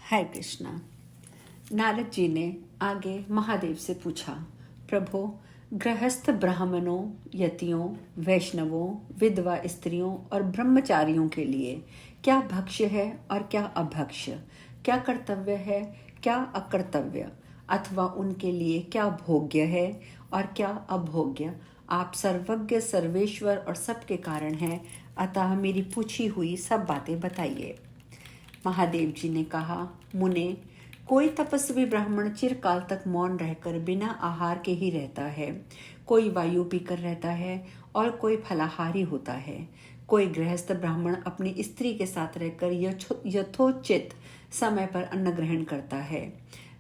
हरे कृष्णा। नारद जी ने आगे महादेव से पूछा, प्रभो, गृहस्थ ब्राह्मणों, यतियों, वैष्णवों, विधवा स्त्रियों और ब्रह्मचारियों के लिए क्या भक्ष्य है और क्या अभक्ष्य, क्या कर्तव्य है, क्या अकर्तव्य, अथवा उनके लिए क्या भोग्य है और क्या अभोग्य, आप सर्वज्ञ, सर्वेश्वर और सबके कारण हैं, अतः मेरी पूछी हुई सब बातें बताइए। महादेव जी ने कहा, मुने, कोई तपस्वी ब्राह्मण चिरकाल तक मौन रहकर बिना आहार के ही रहता है, कोई वायु पीकर रहता है और कोई फलाहारी होता है। कोई गृहस्थ ब्राह्मण अपनी स्त्री के साथ रहकर यथोचित समय पर अन्न ग्रहण करता है।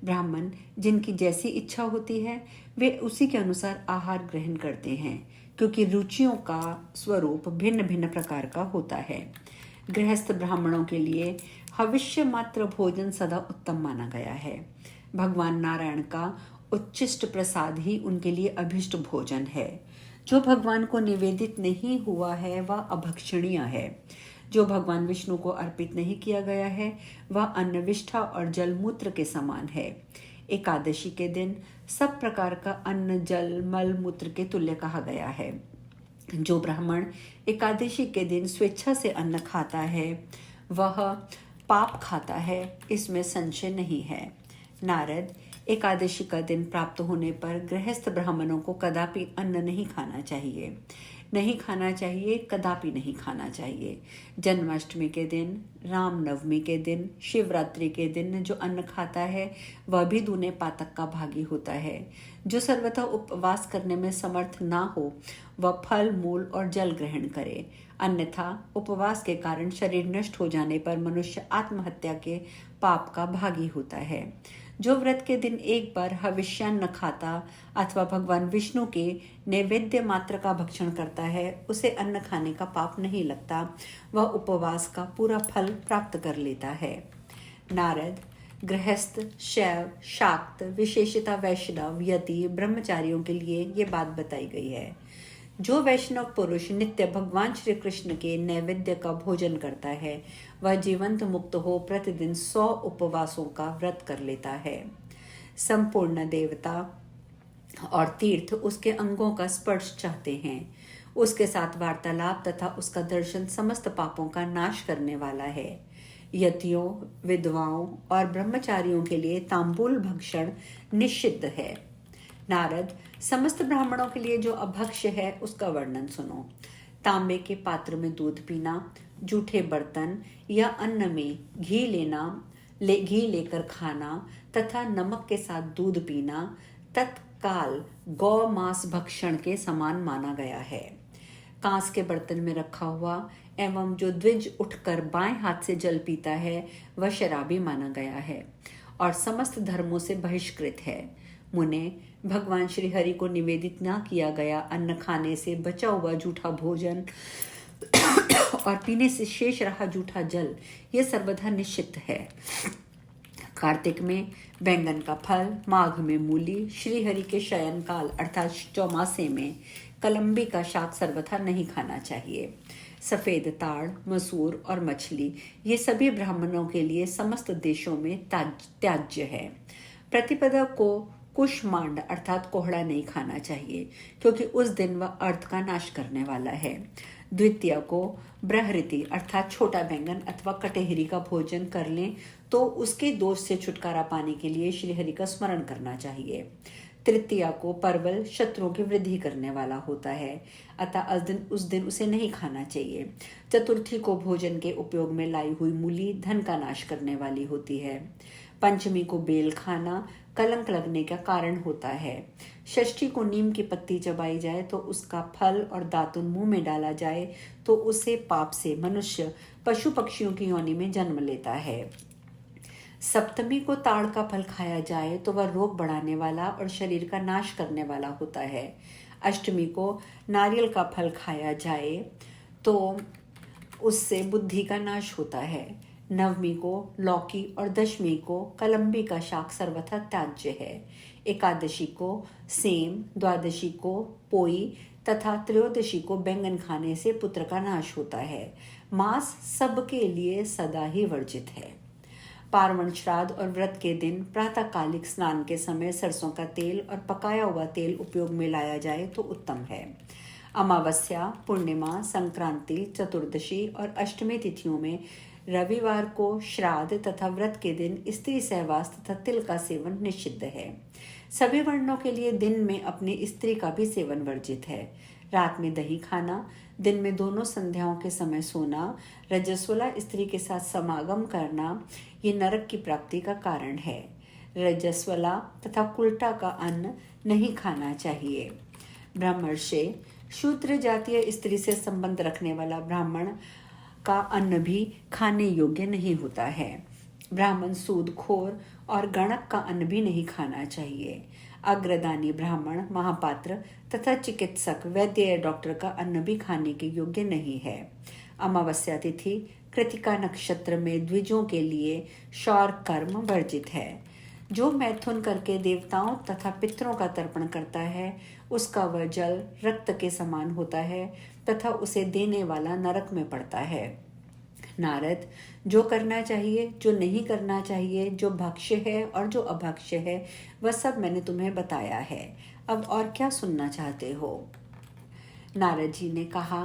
ब्राह्मण जिनकी जैसी इच्छा होती है वे उसी के अनुसार आहार ग्रहण करते हैं, क्योंकि रुचियों का स्वरूप भिन्न भिन्न प्रकार का होता है। गृहस्थ ब्राह्मणों के लिए हविष्य मात्र भोजन सदा उत्तम माना गया है। भगवान नारायण का उच्चिष्ट प्रसाद ही उनके लिए अभिष्ट भोजन है। जो भगवान को निवेदित नहीं हुआ है वह अभक्षणीय है। जो भगवान विष्णु को अर्पित नहीं किया गया है वह अन्न, विष्ठा और जलमूत्र के समान है। एकादशी के दिन सब प्रकार का अन्न, जल, मल मूत्र के तुल्य कहा गया है। जो ब्राह्मण एकादशी के दिन स्वेच्छा से अन्न खाता है वह पाप खाता है, इसमें संशय नहीं है। नारद, एकादशी का दिन प्राप्त होने पर गृहस्थ ब्राह्मणों को कदापि अन्न नहीं खाना चाहिए, कदापि नहीं खाना चाहिए। जन्माष्टमी के दिन, रामनवमी के दिन, शिवरात्रि के दिन जो अन्न खाता है वह भी दूने पातक का भागी होता है। जो सर्वथा उपवास करने में समर्थ ना हो वह फल, मूल और जल ग्रहण करे, अन्यथा उपवास के कारण शरीर नष्ट हो जाने पर मनुष्य आत्महत्या के पाप का भागी होता है। जो व्रत के दिन एक बार हविष्यान्न खाता अथवा भगवान विष्णु के नैवेद्य मात्र का भक्षण करता है उसे अन्न खाने का पाप नहीं लगता, वह उपवास का पूरा फल प्राप्त कर लेता है। नारद, गृहस्थ, शैव, शाक्त, विशेषतः वैष्णव, यति, ब्रह्मचारियों के लिए ये बात बताई गई है। जो वैष्णव पुरुष नित्य भगवान श्री कृष्ण के नैवेद्य का भोजन करता है वह जीवंत मुक्त हो प्रतिदिन 100 उपवासों का व्रत कर लेता है। संपूर्ण देवता और तीर्थ उसके अंगों का स्पर्श चाहते हैं। उसके साथ वार्तालाप तथा उसका दर्शन समस्त पापों का नाश करने वाला है। यतियों, विधवाओं और ब्रह्मचारियों के लिए तांबूल भक्षण निषिद्ध है। नारद, समस्त ब्राह्मणों के लिए जो अभक्ष्य है उसका वर्णन सुनो। तांबे के पात्र में दूध पीना, जूठे बर्तन या अन्न में घी लेकर खाना तथा नमक के साथ दूध पीना तत्काल गौ मांस भक्षण के समान माना गया है। कांस के बर्तन में रखा हुआ एवं जो द्विज उठकर बाएं हाथ से जल पीता है वह शराबी माना गया है और समस्त धर्मों से बहिष्कृत है। मुने, भगवान श्री हरि को निवेदित न किया गया अन्न खाने से बचा हुआ जूठा भोजन और पीने से शेष रहा जूठा जल ये सर्वथा निषिद्ध है। कार्तिक में बैंगन का फल, माघ में मूली, श्री हरि के शयन काल अर्थात चौमासे में कलम्बी का शाक सर्वथा नहीं खाना चाहिए। सफेद ताड़, मसूर और मछली ये सभी ब्राह्मणों के लिए समस्त देशों में त्याज्य है। प्रतिपदा को कुष्मांड अर्थात कोहड़ा नहीं खाना चाहिए, क्योंकि उस दिन वह अर्थ का नाश करने वाला है। द्वितीय को ब्रहृति अर्थात छोटा बैंगन अथवा कटेहरी का भोजन कर लें तो उसके दोष से छुटकारा पाने के लिए श्रीहरि का स्मरण करना चाहिए। तृतीया को परवल शत्रुओं की वृद्धि करने वाला होता है, अतः उस दिन उसे नहीं खाना चाहिए। चतुर्थी को भोजन के उपयोग में लाई हुई मूली धन का नाश करने वाली होती है। पंचमी को बेल खाना कलंक लगने का कारण होता है। षष्ठी को नीम की पत्ती चबाई जाए तो उसका फल और दातुन मुंह में डाला जाए तो उससे पाप से मनुष्य पशु पक्षियों की योनि में जन्म लेता है। सप्तमी को ताड़ का फल खाया जाए तो वह रोग बढ़ाने वाला और शरीर का नाश करने वाला होता है। अष्टमी को नारियल का फल खाया जाए तो उससे बुद्धि का नाश होता है। नवमी को लौकी और दशमी को कलम्बी का शाक सर्वथा त्याज्य है। एकादशी को सेम, द्वादशी को पोई तथा त्रयोदशी को बैंगन खाने से पुत्र का नाश होता है। मांस सबके लिए सदा ही वर्जित है। पार्वण श्राद्ध और व्रत के दिन प्रातःकालिक स्नान के समय सरसों का तेल और पकाया हुआ तेल उपयोग में लाया जाए तो उत्तम है। अमावस्या, पूर्णिमा, संक्रांति, चतुर्दशी और अष्टमी तिथियों में रविवार को श्राद्ध तथा व्रत के दिन स्त्री सहवास तथा तिल का सेवन निषिद्ध है। सभी वर्णों के लिए दिन में अपनी स्त्री का भी सेवन वर्जित है। रात में दही खाना, दिन में दोनों संध्याओं के समय सोना, रजस्वला स्त्री के साथ समागम करना ये नरक की प्राप्ति का कारण है। रजस्वला तथा कुल्टा का अन्न नहीं खाना चाहिए। ब्राह्मणशे, शूद्र जातीय स्त्री से संबंध रखने वाला ब्राह्मण का अन्न भी खाने योग्य नहीं होता है। ब्राह्मण सूदखोर और गणक का अन्न भी नहीं खाना चाहिए। अग्रदानी ब्राह्मण, महापात्र तथा चिकित्सक, वैद्य या डॉक्टर का अन्न भी खाने के योग्य नहीं है। अमावस्या तिथि कृतिका नक्षत्र में द्विजों के लिए शौर कर्म वर्जित है। जो मैथुन करके देवताओं तथा पितरों का तर्पण करता है उसका वह जल रक्त के समान होता है तथा उसे देने वाला नरक में पड़ता है। नारद, जो करना चाहिए, जो नहीं करना चाहिए, जो भक्ष्य है और जो अभक्ष्य है, वह सब मैंने तुम्हें बताया है। अब और क्या सुनना चाहते हो? नारद जी ने कहा,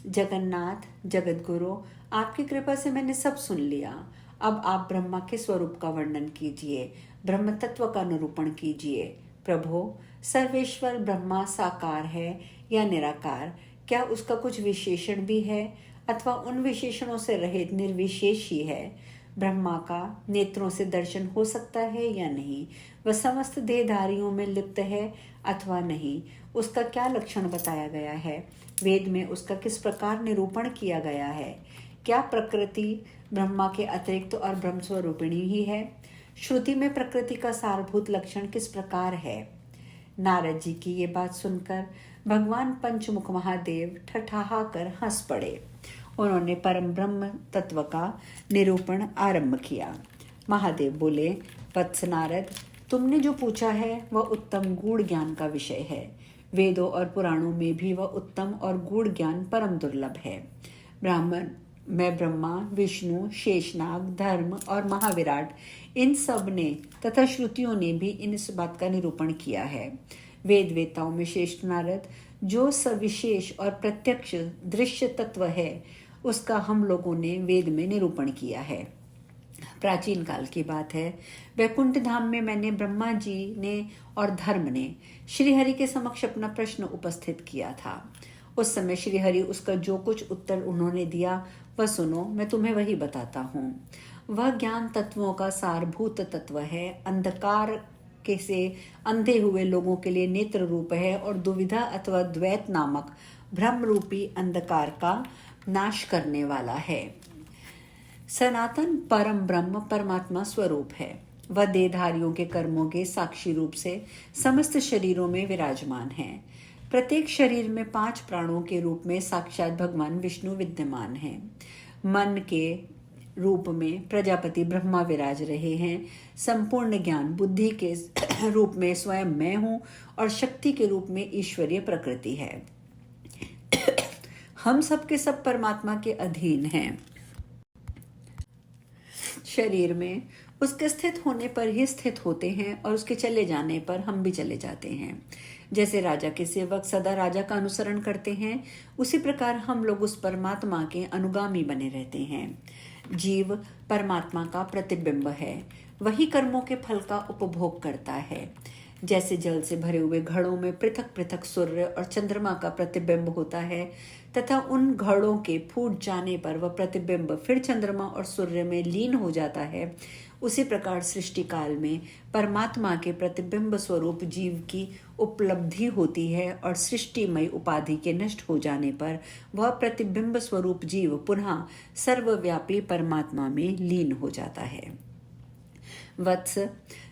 जगन्नाथ जगतगुरु, आपकी कृपा से मैंने सब सुन लिया। अब आप ब्रह्मा के स्वरूप का वर्णन कीजिए, ब्रह्म तत्व का निरूपण कीजिए। प्रभो, सर्वेश्वर ब्रह्मा साकार है या निराकार? क्या उसका कुछ विशेषण भी है अथवा उन विशेषणों से रहित निर्विशेष ही है? ब्रह्मा का नेत्रों से दर्शन हो सकता है या नहीं? वह समस्त देहधारियों में लिप्त है अथवा नहीं? उसका क्या लक्षण बताया गया है? वेद में उसका किस प्रकार निरूपण किया गया है? क्या प्रकृति ब्रह्मा के अतिरिक्त और ब्रह्म स्वरूपिणी ही है? श्रुति में प्रकृति का सारभूत लक्षण किस प्रकार है? नारद जी की ये बात सुनकर भगवान पंचमुख महादेव ठठाहा कर हंस पड़े। उन्होंने परम ब्रह्म तत्व का निरूपण आरंभ किया। महादेव बोले, वत्स नारद, तुमने जो पूछा है वह उत्तम गूढ़ ज्ञान का विषय है। वेदों और पुराणों में भी वह उत्तम और गूढ़ ज्ञान परम दुर्लभ है। मैं ब्रह्मा, विष्णु, शेषनाग, धर्म और महाविराट, इन सब ने तथा श्रुतियों ने भी इस बात का निरूपण किया है। वेद वेताओं में श्रेष्ठ नारद, जो सविशेष और प्रत्यक्ष दृश्य तत्व है उसका हम लोगों ने वेद में निरूपण किया है। प्राचीन काल की बात है, वैकुंठ धाम में मैंने ब्रह्मा जी ने और धर्म ने श्रीहरि के समक्ष अपना प्रश्न उपस्थित किया था। उस समय श्रीहरि उसका जो कुछ उत्तर उन्होंने दिया वह सुनो, मैं तुम्हें वही बताता हूँ। वह ज्ञान तत्वों का सारभूत तत्व है, अंधकार के से अंधे हुए लोगों के लिए नेत्र रूप है और दुविधा अथवा द्वैत नामक भ्रम रूपी अंधकार का नाश करने वाला है। सनातन परम ब्रह्म परमात्मा स्वरूप है। वह देहधारियों के कर्मों के साक्षी रूप से समस्त शरीरों में विराजमान है। प्रत्येक शरीर में 5 प्राणों के रूप में साक्षात भगवान विष्णु विद्यमान हैं। मन के रूप में प्रजापति ब्रह्मा विराज रहे हैं। संपूर्ण ज्ञान बुद्धि के रूप में स्वयं मैं हूँ और शक्ति के रूप में ईश्वरीय प्रकृति है। हम सब के सब परमात्मा के अधीन हैं। शरीर में उसके स्थित होने पर ही स्थित होते हैं और उसके चले जाने पर हम भी चले जाते हैं। जैसे राजा के सेवक सदा राजा का अनुसरण करते हैं, उसी प्रकार हम लोग उस परमात्मा के अनुगामी बने रहते हैं। जीव परमात्मा का प्रतिबिंब है, वही कर्मों के फल का उपभोग करता है। जैसे जल से भरे हुए घड़ों में पृथक पृथक सूर्य और चंद्रमा का प्रतिबिंब होता है तथा उन घड़ों के फूट जाने पर वह प्रतिबिंब फिर चंद्रमा और सूर्य में लीन हो जाता है, उसी प्रकार सृष्टि काल में परमात्मा के प्रतिबिंब स्वरूप जीव की उपलब्धि होती है और सृष्टिमय उपाधि के नष्ट हो जाने पर वह प्रतिबिंब स्वरूप जीव पुनः सर्वव्यापी परमात्मा में लीन हो जाता है। वत्स,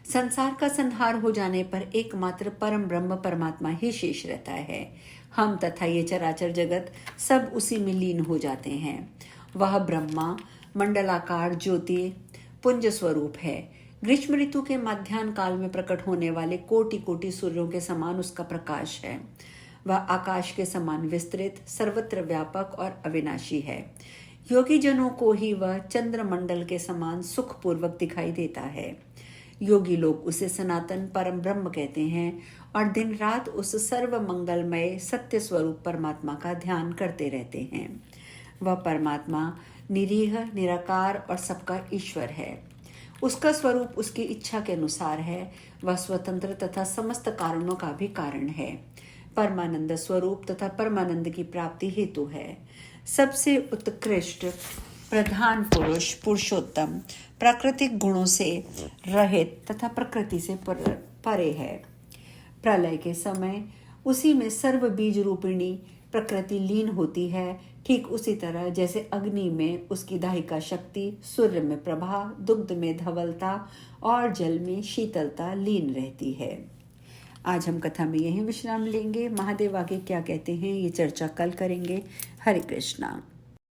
संसार का संहार हो जाने पर एकमात्र परम ब्रह्म परमात्मा ही शेष रहता है। हम तथा ये चराचर जगत सब उसी में लीन हो जाते हैं। वह ब्रह्मा मंडलाकार ज्योति पुंज स्वरूप है। ग्रीष्म ऋतु के मध्याह्न काल में प्रकट होने वाले कोटि कोटि सूर्यों के समान उसका प्रकाश है। वह आकाश के समान विस्तृत, सर्वत्र व्यापक और अविनाशी है। योगी जनों को ही वह चंद्रमंडल के समान सुखपूर्वक दिखाई देता है। योगी लोग उसे सनातन परम ब्रह्म कहते हैं और दिन रात उस सर्व मंगलमय सत्य स्वरूप परमात्मा का ध्यान करते रहते हैं। वह परमात्मा निरीह, निराकार और सबका ईश्वर है। उसका स्वरूप उसकी इच्छा के अनुसार है। वह स्वतंत्र तथा समस्त कारणों का भी कारण है। परमानंद स्वरूप तथा परमानंद की प्राप्ति हेतु है। सबसे उत्कृष्ट प्रधान पुरुष पुरुषोत्तम प्राकृतिक गुणों से रहित तथा प्रकृति से परे है। प्रलय के समय उसी में सर्व बीज रूपिणी प्रकृति लीन होती है। ठीक उसी तरह जैसे अग्नि में उसकी दाहिका शक्ति, सूर्य में प्रभा, दुग्ध में धवलता और जल में शीतलता लीन रहती है। आज हम कथा में यहीं विश्राम लेंगे। महादेव आगे क्या कहते हैं ये चर्चा कल करेंगे। हरे कृष्णा।